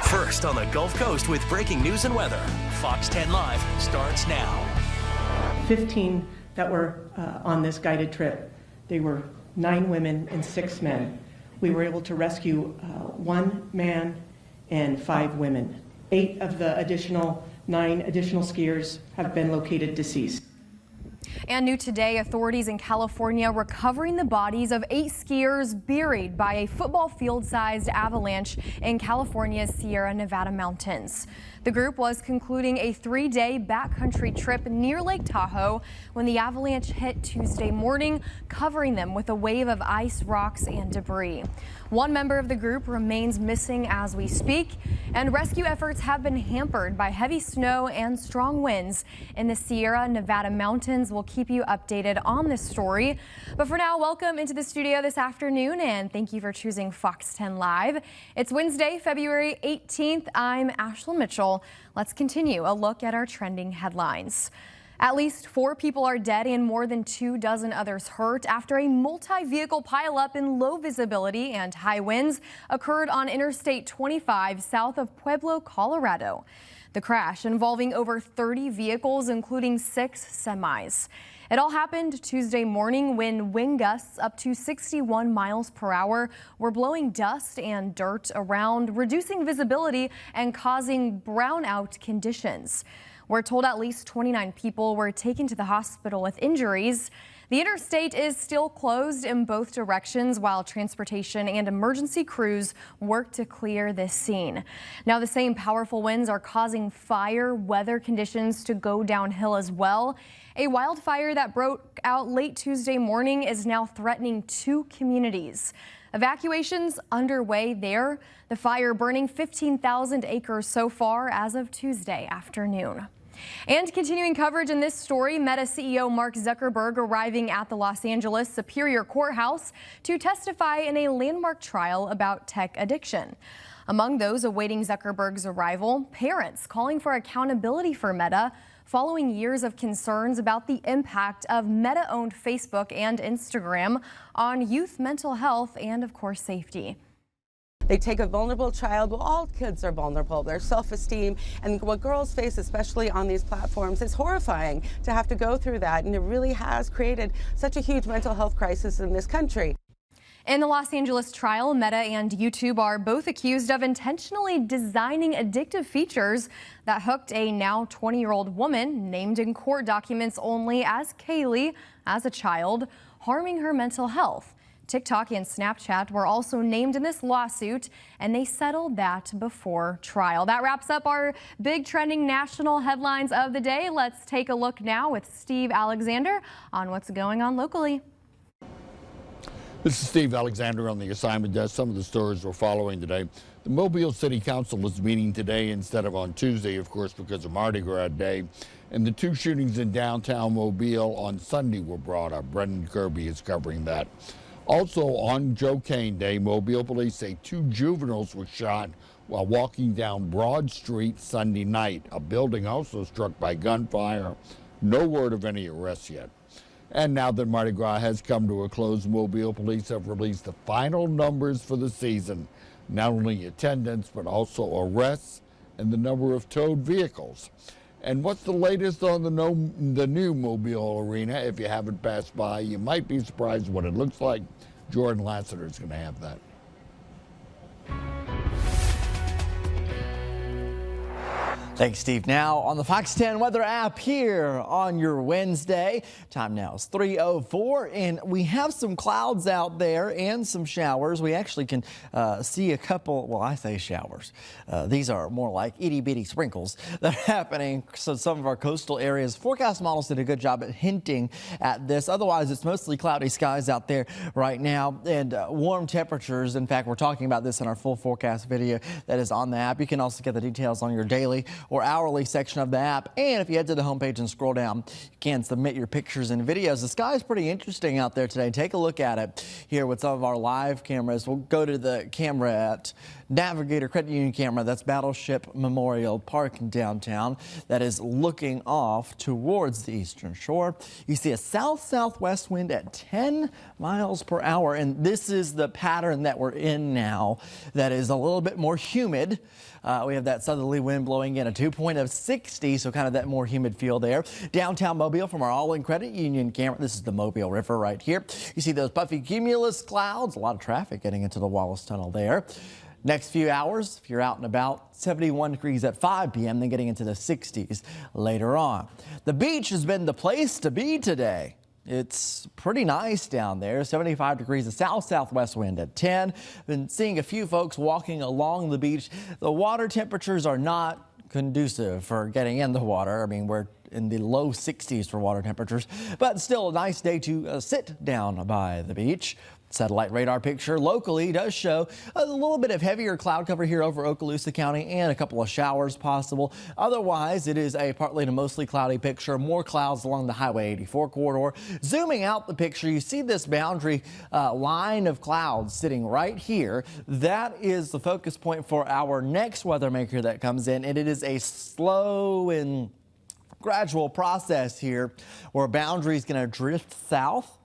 First on the Gulf Coast with breaking news and weather. Fox 10 Live starts now. 15 that were on this guided trip. They were 9 women and 6 men. We were able to rescue 1 man and 5 women. 8 of the 9 additional skiers have been located deceased. And new today, authorities in California recovering the bodies of 8 skiers buried by a football field-sized avalanche in California's Sierra Nevada mountains. The group was concluding a 3-day backcountry trip near Lake Tahoe when the avalanche hit Tuesday morning, covering them with a wave of ice, rocks, and debris. One member of the group remains missing as we speak, and rescue efforts have been hampered by heavy snow and strong winds in the Sierra Nevada mountains. We'll keep you updated on this story. But for now, welcome into the studio this afternoon, and thank you for choosing Fox 10 Live. It's Wednesday, February 18th. I'm Ashlyn Mitchell. Let's continue a look at our trending headlines. At least 4 people are dead and more than 24 others hurt after a multi-vehicle pileup in low visibility and high winds occurred on Interstate 25 south of Pueblo, Colorado. The crash involving over 30 vehicles, including 6 semis. It all happened Tuesday morning when wind gusts up to 61 miles per hour were blowing dust and dirt around, reducing visibility and causing brownout conditions. We're told at least 29 people were taken to the hospital with injuries. The interstate is still closed in both directions while transportation and emergency crews work to clear this scene. Now, the same powerful winds are causing fire weather conditions to go downhill as well. A wildfire that broke out late Tuesday morning is now threatening 2 communities. Evacuations underway there. The fire burning 15,000 acres so far as of Tuesday afternoon. And continuing coverage in this story, Meta CEO Mark Zuckerberg arriving at the Los Angeles Superior Courthouse to testify in a landmark trial about tech addiction. Among those awaiting Zuckerberg's arrival, parents calling for accountability for Meta following years of concerns about the impact of Meta-owned Facebook and Instagram on youth mental health and, of course, safety. They take a vulnerable child. Well, all kids are vulnerable. Their self-esteem and what girls face, especially on these platforms, is horrifying to have to go through that. And it really has created such a huge mental health crisis in this country. In the Los Angeles trial, Meta and YouTube are both accused of intentionally designing addictive features that hooked a now 20-year-old woman, named in court documents only as Kaylee, as a child, harming her mental health. TikTok and Snapchat were also named in this lawsuit, and they settled that before trial. That wraps up our big trending national headlines of the day. Let's take a look now with Steve Alexander on what's going on locally. This is Steve Alexander on the assignment desk. Some of the stories we're following today. The Mobile City Council is meeting today instead of on Tuesday, of course, because of Mardi Gras Day. And the 2 shootings in downtown Mobile on Sunday were brought up. Brendan Kirby is covering that. Also on Joe Cain Day, Mobile police say 2 juveniles were shot while walking down Broad Street Sunday night. A building also struck by gunfire. No word of any arrests yet. And now that Mardi Gras has come to a close, Mobile police have released the final numbers for the season. Not only attendance, but also arrests and the number of towed vehicles. And what's the latest on the new Mobile Arena? If you haven't passed by, you might be surprised what it looks like. Jordan Lassiter is going to have that. Thanks, Steve. Now on the Fox 10 weather app here on your Wednesday. Time now is 3:04, and we have some clouds out there and some showers. We actually can see a couple, well, I say showers. These are more like itty-bitty sprinkles that are happening. So some of our coastal areas, forecast models did a good job at hinting at this. Otherwise, it's mostly cloudy skies out there right now and warm temperatures. In fact, we're talking about this in our full forecast video that is on the app. You can also get the details on your daily or hourly section of the app. And if you head to the homepage and scroll down, you can submit your pictures and videos. The sky is pretty interesting out there today. Take a look at it here with some of our live cameras. We'll go to the camera at Navigator Credit Union camera. That's Battleship Memorial Park in downtown. That is looking off towards the eastern shore. You see a south-southwest wind at 10 miles per hour. And this is the pattern that we're in now that is a little bit more humid. We have that southerly wind blowing in, a dew point of 60, so kind of that more humid feel there. Downtown Mobile from our All-In Credit Union camera. This is the Mobile River right here. You see those puffy cumulus clouds, a lot of traffic getting into the Wallace Tunnel there. Next few hours, if you're out and about, 71 degrees at 5 p.m., then getting into the 60s later on. The beach has been the place to be today. It's pretty nice down there. 75 degrees, a south-southwest wind at 10. Been seeing a few folks walking along the beach. The water temperatures are not conducive for getting in the water. I mean, we're in the low 60s for water temperatures, but still a nice day to sit down by the beach. Satellite radar picture locally does show a little bit of heavier cloud cover here over Okaloosa County and a couple of showers possible. Otherwise, it is a partly to mostly cloudy picture. More clouds along the Highway 84 corridor. Zooming out the picture, you see this boundary line of clouds sitting right here. That is the focus point for our next weather maker that comes in, and it is a slow and gradual process here where a boundary is going to drift south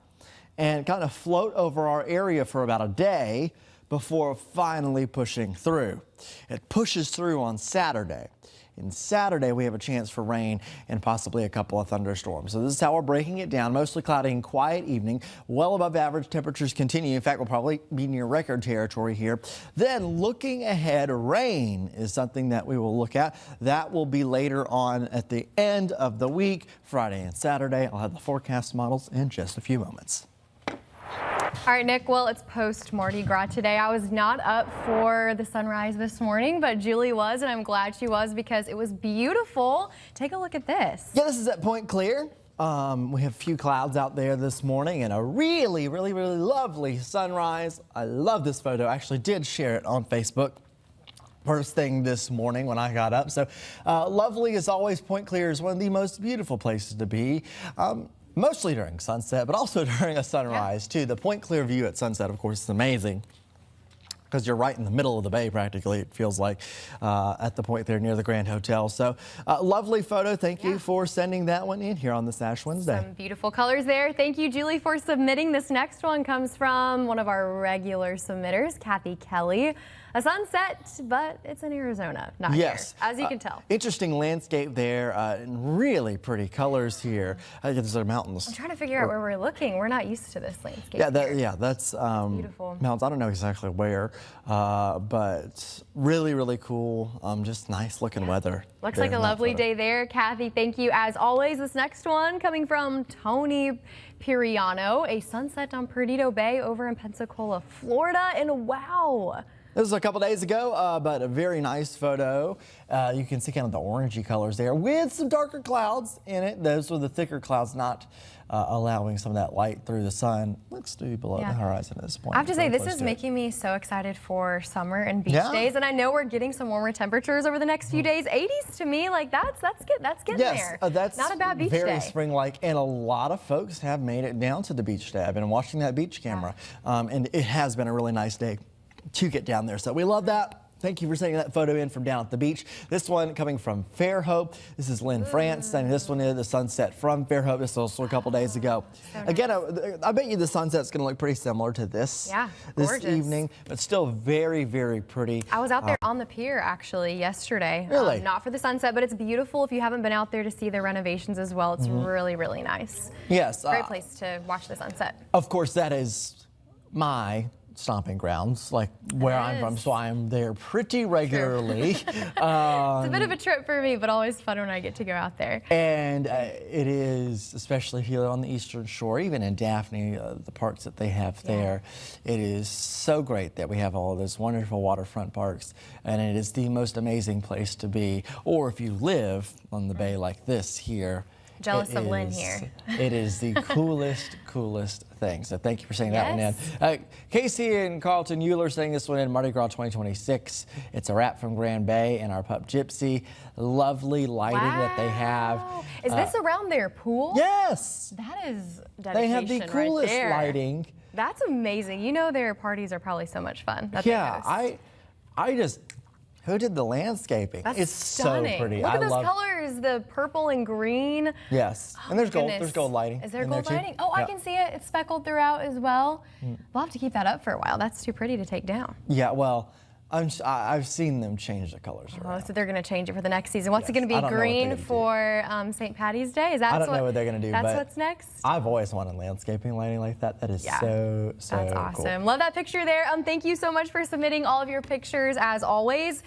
and kind of float over our area for about a day before finally pushing through. It pushes through on Saturday. And Saturday, we have a chance for rain and possibly a couple of thunderstorms. So this is how we're breaking it down. Mostly cloudy and quiet evening. Well above average temperatures continue. In fact, we'll probably be near record territory here. Then looking ahead, rain is something that we will look at. That will be later on at the end of the week, Friday and Saturday. I'll have the forecast models in just a few moments. All right, Nick, well, it's post Mardi Gras today. I was not up for the sunrise this morning, but Julie was, and I'm glad she was because it was beautiful. Take a look at this. Yeah, this is at Point Clear. We have a few clouds out there this morning and a really, really, really lovely sunrise. I love this photo. I actually did share it on Facebook first thing this morning when I got up. So lovely as always. Point Clear is one of the most beautiful places to be. Mostly during sunset, but also during a sunrise, too. The Point Clear view at sunset, of course, is amazing because you're right in the middle of the bay, practically, it feels like, at the point there near the Grand Hotel. So, lovely photo. Thank you for sending that one in here on this Ash Wednesday. Some beautiful colors there. Thank you, Julie, for submitting. This next one comes from one of our regular submitters, Kathy Kelly. A sunset, but it's in Arizona, not here, as you can tell. Interesting landscape there, and really pretty colors here. I think there's mountains. I'm trying to figure out where we're looking. We're not used to this landscape. Yeah, that's beautiful. Mountains. I don't know exactly where, but really, really cool. Just nice looking weather. Looks like a lovely day there. Kathy, thank you as always. This next one coming from Tony Piriano, a sunset on Perdido Bay over in Pensacola, Florida, and wow. This was a couple days ago, but a very nice photo. You can see kind of the orangey colors there with some darker clouds in it. Those were the thicker clouds, not allowing some of that light through the sun. Looks to be below the horizon at this point. I have to say, this is making me so excited for summer and beach days. And I know we're getting some warmer temperatures over the next few days. 80s to me, like that's getting there. That's not a bad beach very day. spring-like. And a lot of folks have made it down to the beach today. I've been watching that beach camera, and it has been a really nice day to get down there. So we love that. Thank you for sending that photo in from down at the beach. This one coming from Fairhope. This is Lynn France sending this one in, the sunset from Fairhope. This was a couple days ago. So again, I bet you the sunset's going to look pretty similar to this this evening, but still very, very pretty. I was out there on the pier actually yesterday. Really? Not for the sunset, but it's beautiful if you haven't been out there to see the renovations as well. It's really, really nice. Yes. Great place to watch the sunset. Of course, that is my stomping grounds, like where I'm from, so I'm there pretty regularly. It's a bit of a trip for me, but always fun when I get to go out there. And it is, especially here on the Eastern Shore, even in Daphne, the parks that they have there, it is so great that we have all of those wonderful waterfront parks, and it is the most amazing place to be. Or if you live on the bay like this here, Jealous of Lynn here. It is the coolest thing. So thank you for saying that one Yes. in. Casey and Carlton Euler saying this one in Mardi Gras 2026. It's a wrap from Grand Bay and our pup Gypsy. Lovely lighting that they have. Is this around their pool? Yes. That is dedication They have the coolest right there. lighting. That's amazing. You know their parties are probably so much fun. That they Yeah, host. I just, who did the landscaping? That's it's stunning. so pretty. Look I at those love, colors, the purple and green. Yes, Oh, and there's my gold. goodness. There's gold lighting. Is there in gold there too. lighting? Oh, I Yeah. can see it. It's speckled throughout as well. We'll have to keep that up for a while. That's too pretty to take down. Yeah, well, I've seen them change the colors Oh, around. so they're going to change it for the next season. What's it Yes. going to I be? don't know what they're Green gonna do. for St. Patty's Day? Is that I don't know what they're gonna do, That's but what's next. I've always wanted landscaping lighting like that. That is Yeah. so That's cool. awesome. Love that picture there. Thank you so much for submitting all of your pictures as always.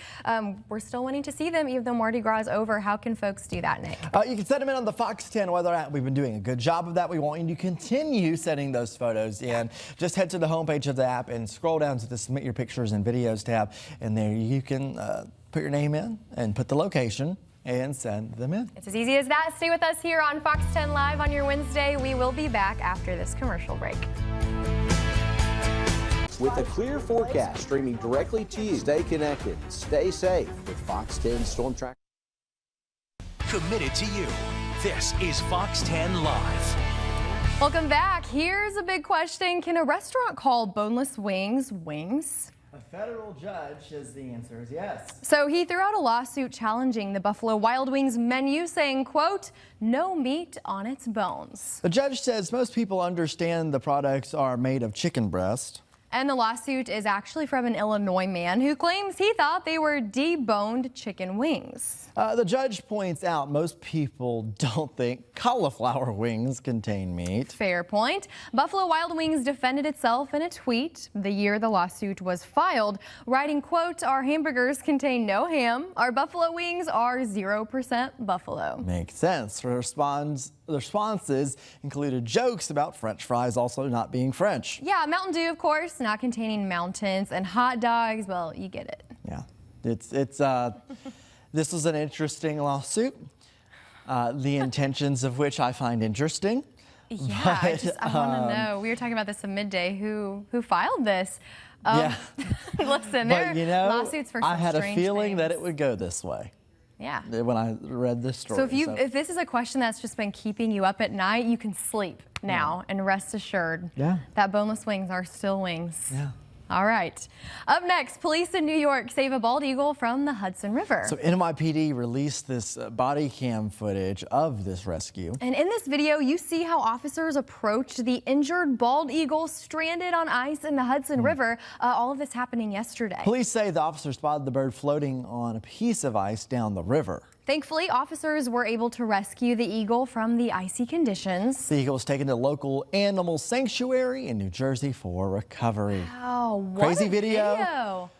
We're still wanting to see them even though Mardi Gras is over. How can folks do that, Nick? You can send them in on the Fox 10 weather app. We've been doing a good job of that. We want you to continue sending those photos in. Just head to the homepage of the app and scroll down to the Submit Your Pictures and Videos tab. And there you can put your name in and put the location and send them in. It's as easy as that. Stay with us here on Fox 10 Live on your Wednesday. We will be back after this commercial break. With a clear forecast streaming directly to you, stay connected, stay safe with Fox 10 Storm Tracker. Committed to you. This is Fox 10 Live. Welcome back. Here's a big question. Can a restaurant call boneless wings wings? A federal judge says the answer is yes. So he threw out a lawsuit challenging the Buffalo Wild Wings menu, saying, quote, no meat on its bones. The judge says most people understand the products are made of chicken breast. And the lawsuit is actually from an Illinois man who claims he thought they were deboned chicken wings. The judge points out most people don't think cauliflower wings contain meat. Fair point. Buffalo Wild Wings defended itself in a tweet the year the lawsuit was filed, writing, quote, our hamburgers contain no ham. Our buffalo wings are 0% buffalo. Makes sense. The responses included jokes about French fries also not being French. Yeah, Mountain Dew, of course, not containing mountains, and hot dogs, well, you get it. Yeah, this was an interesting lawsuit, the intentions of which I find interesting. Yeah, I want to know. We were talking about this at midday. Who filed this? Yeah. Listen, there But are lawsuits for some I had a strange feeling that it things. would go this way Yeah. when I read this story. So if this is a question that's just been keeping you up at night, you can sleep now and rest assured that boneless wings are still wings. Yeah. All right. Up next, police in New York save a bald eagle from the Hudson River. So NYPD released this body cam footage of this rescue. And in this video, you see how officers approached the injured bald eagle stranded on ice in the Hudson River. All of this happening yesterday. Police say the officer spotted the bird floating on a piece of ice down the river. Thankfully, officers were able to rescue the eagle from the icy conditions. The eagle was taken to a local animal sanctuary in New Jersey for recovery. Wow, what Crazy a video.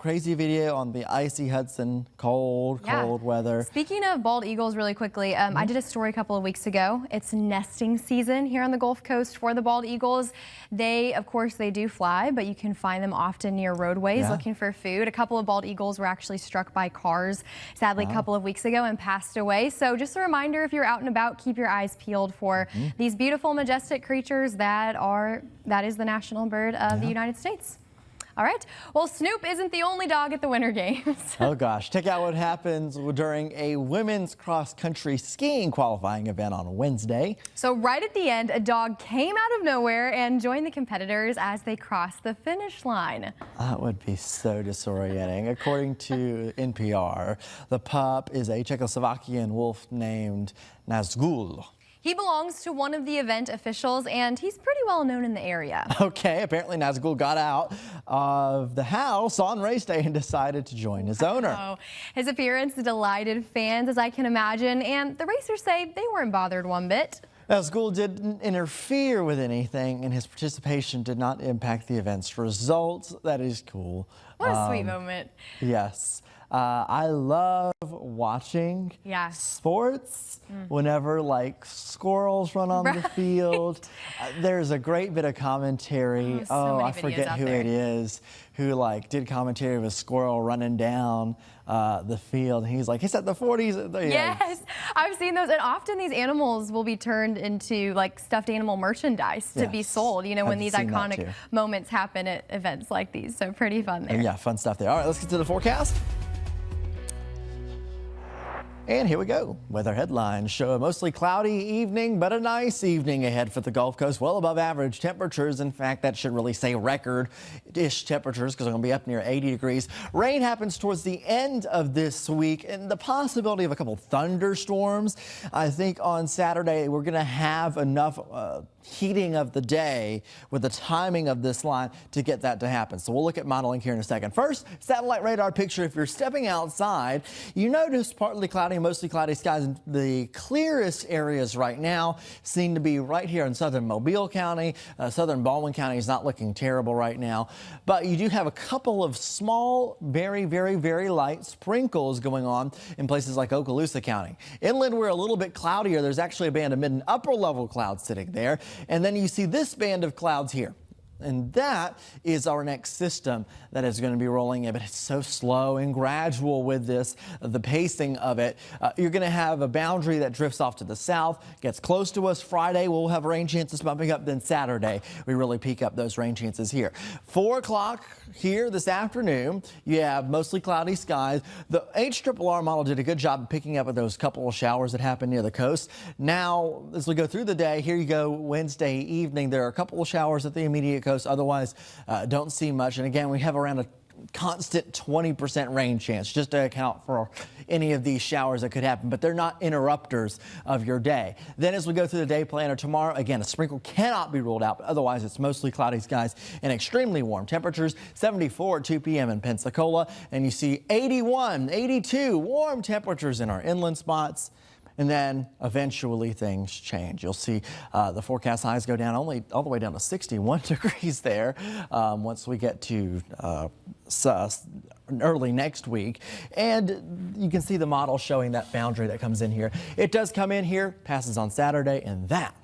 Crazy video on the icy Hudson, cold weather. Speaking of bald eagles really quickly, I did a story a couple of weeks ago. It's nesting season here on the Gulf Coast for the bald eagles. Of course, they do fly, but you can find them often near roadways looking for food. A couple of bald eagles were actually struck by cars, sadly, a couple of weeks ago and passed away. So just a reminder, if you're out and about, keep your eyes peeled for these beautiful, majestic creatures that is the national bird of the United States. All right. Well, Snoop isn't the only dog at the Winter Games. Oh, gosh. Check out what happens during a women's cross-country skiing qualifying event on Wednesday. So right at the end, a dog came out of nowhere and joined the competitors as they crossed the finish line. That would be so disorienting. According to NPR, the pup is a Czechoslovakian wolf named Nazgul. He belongs to one of the event officials, and he's pretty well known in the area. Okay, apparently Nazgul got out of the house on race day and decided to join his owner. Oh, his appearance delighted fans, as I can imagine, and the racers say they weren't bothered one bit. Nazgul didn't interfere with anything, and his participation did not impact the event's results. That is cool. What a sweet moment. Yes. I love watching Yeah. sports whenever like squirrels run on the field. There's a great bit of commentary. so many I videos forget out who there. it is who like did commentary of a squirrel running down the field. And he's like, it's at the 40s. Yes, I've seen those, and often these animals will be turned into like stuffed animal merchandise to be Yes. sold, you know, when I've these seen that iconic too. moments happen at events like these. So pretty fun there. Yeah, fun stuff there. All right, let's get to the forecast. And here we go. Weather headlines show a mostly cloudy evening, but a nice evening ahead for the Gulf Coast. Well above average temperatures. In fact, that should really say record-ish temperatures because they're going to be up near 80 degrees. Rain happens towards the end of this week and the possibility of a couple thunderstorms. I think on Saturday we're going to have enough heating of the day with the timing of this line to get that to happen. So we'll look at modeling here in a second. First, satellite radar picture. If you're stepping outside, you notice partly cloudy, mostly cloudy skies. And the clearest areas right now seem to be right here in southern Mobile County. Southern Baldwin County is not looking terrible right now, but you do have a couple of small, very, very, very light sprinkles going on in places like Okaloosa County. Inland, we're a little bit cloudier. There's actually a band of mid and upper level clouds sitting there. And then you see this band of clouds here. And that is our next system that is going to be rolling in, but it's so slow and gradual with this, the pacing of it. You're going to have a boundary that drifts off to the south, gets close to us. Friday, we'll have rain chances bumping up. Then Saturday, we really peak up those rain chances here. 4 o'clock here this afternoon, you have mostly cloudy skies. The HRRR model did a good job of picking up with those couple of showers that happened near the coast. Now, as we go through the day, here you go, Wednesday evening, there are a couple of showers at the immediate coast. Otherwise, don't see much. And again, we have around a constant 20% rain chance just to account for any of these showers that could happen, but they're not interrupters of your day. Then as we go through the day planner tomorrow, again, a sprinkle cannot be ruled out, but otherwise it's mostly cloudy skies and extremely warm temperatures. 74 at 2 p.m. in Pensacola, and you see 81, 82 warm temperatures in our inland spots. And then eventually things change. You'll see the forecast highs go down all the way down to 61 degrees there once we get to early next week. And you can see the model showing that boundary that comes in here. It does come in here, passes on Saturday, and that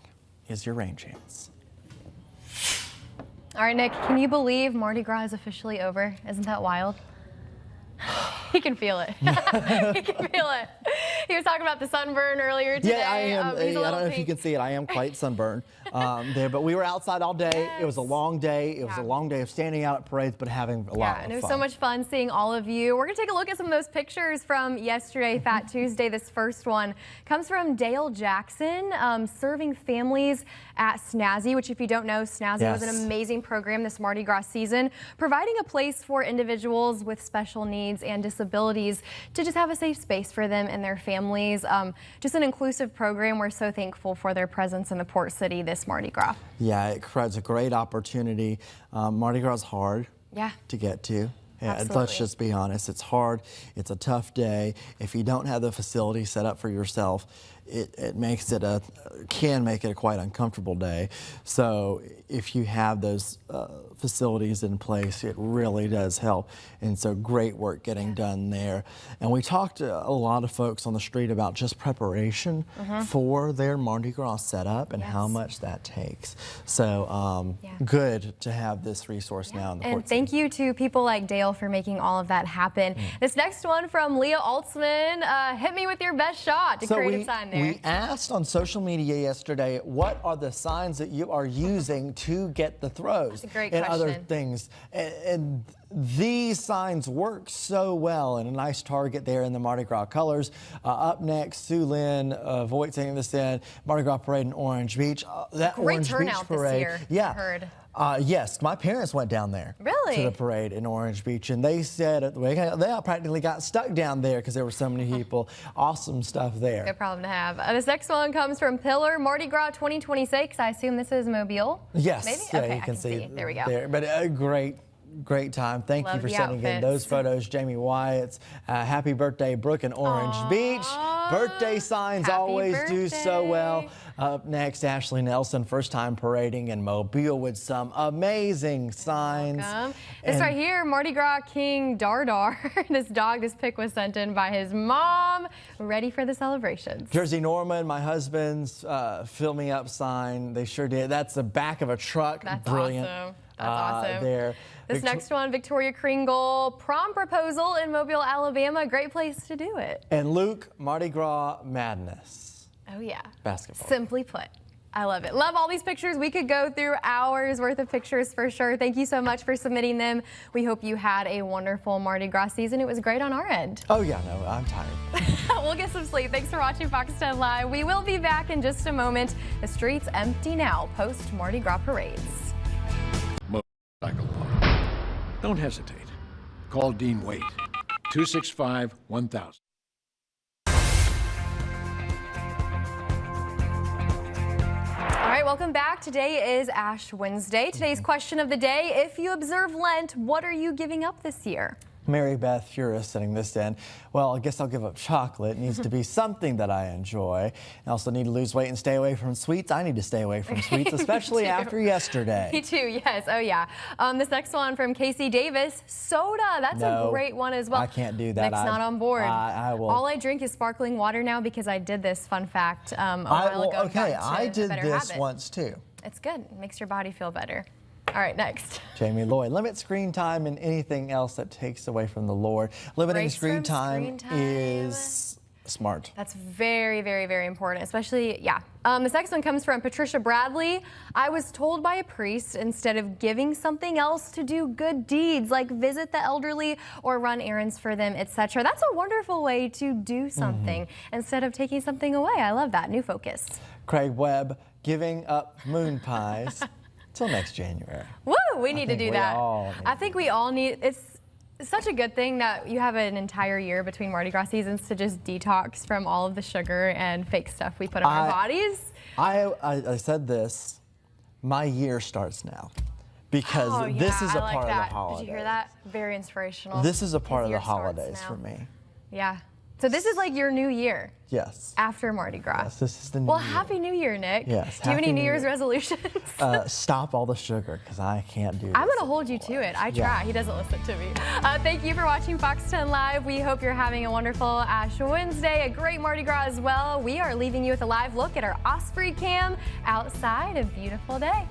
is your rain chance. All right, Nick, can you believe Mardi Gras is officially over? Isn't that wild? He can feel it. He can feel it. He was talking about the sunburn earlier today. Yeah, I am. I He's a don't little know if you pink. can see it. I am quite sunburned there, but we were outside all day. Yes. It was a long day. It was a long day of standing out at parades, but having a lot of And it was fun. so much fun seeing all of you. We're going to take a look at some of those pictures from yesterday, Fat Tuesday. This first one comes from Dale Jackson, serving families at Snazzy, which if you don't know, Snazzy was an Yes. amazing program this Mardi Gras season, providing a place for individuals with special needs and disabilities to just have a safe space for them and their families. Just an inclusive program. We're so thankful for their presence in the Port City this Mardi Gras. Yeah, it provides a great opportunity. Mardi Gras is hard Yeah. to get to. Yeah, let's Absolutely. just be honest. It's hard. It's a tough day. If you don't have the facility set up for yourself, it makes it can make it a quite uncomfortable day. So if you have those facilities in place, it really does help. And so great work getting done there. And we talked to a lot of folks on the street about just preparation for their Mardi Gras setup and how much that takes. So good to have this resource now in the And Port City. thank you to people like Dale for making all of that happen. This next one from Leah Altzman, hit me with your best shot. So Creative sign there. we asked on social media yesterday, what are the signs that you are using to get the throws? That's a great and other question. things. And these signs work so well, and a nice target there in the Mardi Gras colors. Up next, Sue Lynn, Voight St. Vincent, Mardi Gras Parade in Orange Beach. That Great Orange turnout Beach this parade, year, yeah. I heard. Yes, my parents went down there Really? to the parade in Orange Beach, and they said they all practically got stuck down there because there were so many people. Awesome stuff there. Good problem to have. This next one comes from Pillar, Mardi Gras 2026. I assume this is Mobile? Yes, Maybe? yeah, Okay, you I can see There we go. there. But a great time. Thank you Love for the sending in those outfits. photos, Jamie Wyatt's. Happy birthday, Brooke in Orange Beach. Birthday signs Happy always do so well. birthday. Up next, Ashley Nelson, first time parading in Mobile with some amazing signs. This And- right here, Mardi Gras King Dardar. This dog, this pic was sent in by his mom, ready for the celebrations. Jersey Norman, my husband's fill me up sign. They sure did. That's the back of a truck. That's Brilliant. awesome. That's awesome. There. This next one, Victoria Kringle, prom proposal in Mobile, Alabama. Great place to do it. And Luke, Mardi Gras Madness. Oh, yeah. Basketball. Simply put. I love it. Love all these pictures. We could go through hours worth of pictures for sure. Thank you so much for submitting them. We hope you had a wonderful Mardi Gras season. It was great on our end. Oh, yeah, no, I'm tired. We'll get some sleep. Thanks for watching Fox 10 Live. We will be back in just a moment. The streets empty now post Mardi Gras parades. Motorcycle Park. Don't hesitate. Call Dean Wade, 265-1000. All right, welcome back. Today is Ash Wednesday. Today's question of the day, if you observe Lent, what are you giving up this year? Mary Beth Furist sending this in. Well, I guess I'll give up chocolate. It needs to be something that I enjoy. I also need to lose weight and stay away from sweets. I need to stay away from sweets, especially after yesterday. Me too, yes. Oh, yeah. This next one from Casey Davis, soda. That's a No, great one as well. I can't do that. Nick's not on board. I will. All I drink is sparkling water now because I did this, fun fact, a while ago. and got Okay, into I a did better this habit. once too. It's good. It makes your body feel better. All right, next. Jamie Lloyd, limit screen time and anything else that takes away from the Lord. Limiting Breaks screen from time screen time. is smart. That's very, very, very important, especially, yeah. This next one comes from Patricia Bradley. I was told by a priest instead of giving something else to do good deeds, like visit the elderly or run errands for them, etc. That's a wonderful way to do something instead of taking something away. I love that. New focus. Craig Webb, giving up moon pies till next January. Woo! We need to think do we that. all need I think we all need. It's such a good thing that you have an entire year between Mardi Gras seasons to just detox from all of the sugar and fake stuff we put on our bodies. I said this, my year starts now because Oh, this yeah, is a I like part that. of the holidays. Did you hear that? Very inspirational. This is a part His of the year starts holidays now. for me. Yeah. So this is like your new year Yes. after Mardi Gras. Yes, this is the new Well, year. Happy New Year, Nick. Yes, Do you have Happy any New New Year's Year. resolutions? Stop all the sugar because I can't do this. I'm going to hold you to it. I try. Yeah. He doesn't listen to me. Thank you for watching Fox 10 Live. We hope you're having a wonderful Ash Wednesday, a great Mardi Gras as well. We are leaving you with a live look at our Osprey Cam outside. A beautiful day.